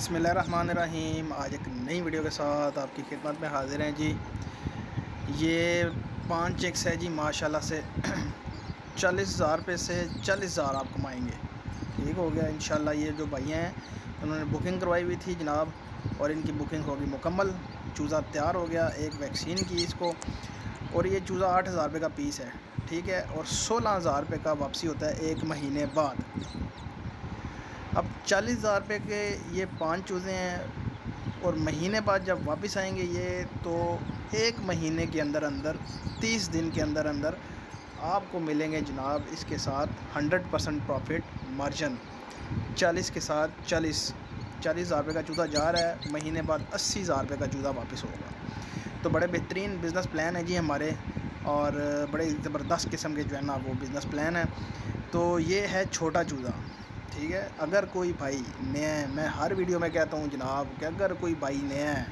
बिस्मिल्लाहिर्रहमानिर्रहीम। आज एक नई वीडियो के साथ आपकी खिदमत में हाजिर हैं जी। ये 5 चेक्स है जी, माशाल्लाह से 40,000 रुपये से 40,000 आप कमाएंगे। ठीक हो गया इंशाल्लाह। ये जो भाई हैं उन्होंने बुकिंग करवाई हुई थी जनाब, और इनकी बुकिंग होगी मुकम्मल। चूज़ा तैयार हो गया, एक वैक्सीन की इसको, और ये चूज़ा 8,000 रुपये का पीस है। ठीक है, और 16,000 रुपये का वापसी होता है 1 महीने बाद। अब 40,000 रुपये के ये 5 चूज़े हैं, और महीने बाद जब वापस आएंगे ये, तो 1 महीने के अंदर अंदर 30 दिन के अंदर अंदर आपको मिलेंगे जनाब इसके साथ 100% प्रॉफिट मार्जिन। 40 के साथ 40,000 रुपये का चूज़ा जा रहा है, महीने बाद 80,000 रुपये का चूज़ा वापस होगा। तो बड़े बेहतरीन बिज़नेस प्लान है जी हमारे, और बड़े ज़बरदस्त किस्म के जो है ना वो बिज़नेस प्लान है। तो ये है छोटा चूज़ा। ठीक है, अगर कोई भाई नया है, मैं हर वीडियो में कहता हूँ जनाब कि अगर कोई भाई नया है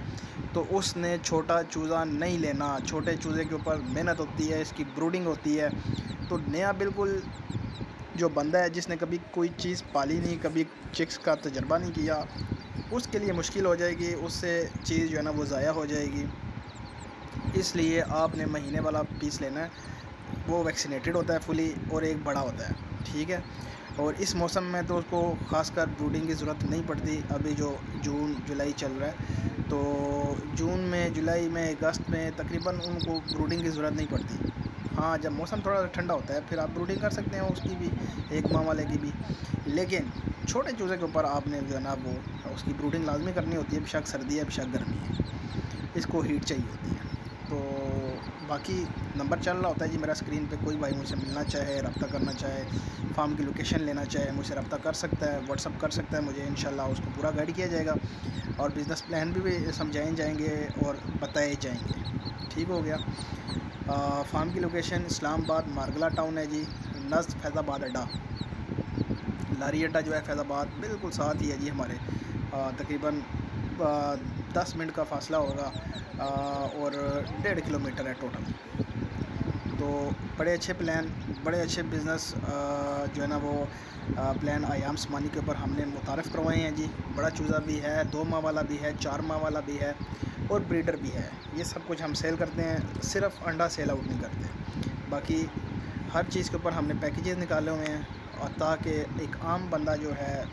तो उसने छोटा चूज़ा नहीं लेना। छोटे चूज़े के ऊपर मेहनत होती है, इसकी ब्रूडिंग होती है। तो नया बिल्कुल जो बंदा है जिसने कभी कोई चीज़ पाली नहीं, कभी चिक्स का तजर्बा नहीं किया, उसके लिए मुश्किल हो जाएगी, उससे चीज़ जो है ना वो ज़ाया हो जाएगी। इसलिए आपने महीने वाला पीस लेना है, वो वैक्सीनेटेड होता है फुली, और एक बड़ा होता है। ठीक है, और इस मौसम में तो उसको ख़ासकर ब्रूडिंग की ज़रूरत नहीं पड़ती। अभी जो जून जुलाई चल रहा है, तो जून में, जुलाई में, अगस्त में तकरीबन उनको ब्रूडिंग की ज़रूरत नहीं पड़ती। हाँ, जब मौसम थोड़ा ठंडा होता है फिर आप ब्रूडिंग कर सकते हैं उसकी भी, 1 माह वाले की भी। लेकिन छोटे चूज़े के ऊपर आपने जो है ना वो उसकी ब्रूडिंग लाजमी करनी होती है, बेशक सर्दी है बेशक गर्मी है, इसको हीट चाहिए होती है। तो बाकी नंबर चल रहा होता है जी मेरा स्क्रीन पे। कोई भाई मुझसे मिलना चाहे, रब्ता करना चाहे, फार्म की लोकेशन लेना चाहे, मुझसे रब्ता कर सकता है, व्हाट्सअप कर सकता है मुझे। इंशाल्लाह उसको पूरा गाइड किया जाएगा, और बिज़नेस प्लान भी समझाए जाएंगे और बताए जाएंगे। ठीक हो गया। फार्म की लोकेशन इस्लामाबाद मारगला टाउन है जी, नज़द फैज़ाबाद अड्डा, लारी अड्डा जो है फैज़ाबाद बिल्कुल साथ ही है जी हमारे। तकरीबन 10 मिनट का फ़ासला होगा, और 1.5 किलोमीटर है टोटल। तो बड़े अच्छे प्लान, बड़े अच्छे बिज़नेस जो है ना वो प्लान आयाम स्मानी के ऊपर हमने मुतारफ़ करवाए हैं जी। बड़ा चूज़ा भी है, 2 माह वाला भी है, 4 माह वाला भी है, और ब्रीडर भी है। ये सब कुछ हम सेल करते हैं, सिर्फ अंडा सेल आउट नहीं करते। बाकी हर चीज़ के ऊपर हमने पैकेजेस निकाले हुए हैं, और ताकि एक आम बंदा जो है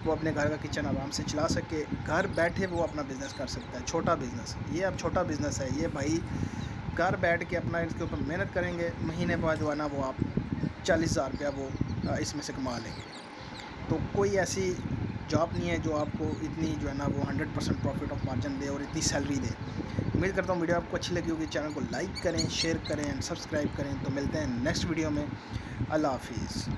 वो अपने घर का किचन आराम से चला सके, घर बैठे वो अपना बिज़नेस कर सकता है। छोटा बिज़नेस, ये अब छोटा बिज़नेस है। ये भाई घर बैठ के अपना इसके ऊपर मेहनत करेंगे, महीने बाद जो है ना वो आप 40,000 रुपया वो इसमें से कमा लेंगे। तो कोई ऐसी जॉब नहीं है जो आपको इतनी जो है ना वो 100% प्रॉफिट ऑफ मार्जिन दे और इतनी सैलरी दे। उम्मीद करता हूँ वीडियो आपको अच्छी लगी होगी। चैनल को लाइक करें, शेयर करें एंड सब्सक्राइब करें। तो मिलते हैं नेक्स्ट वीडियो में। अल्लाह हाफिज़।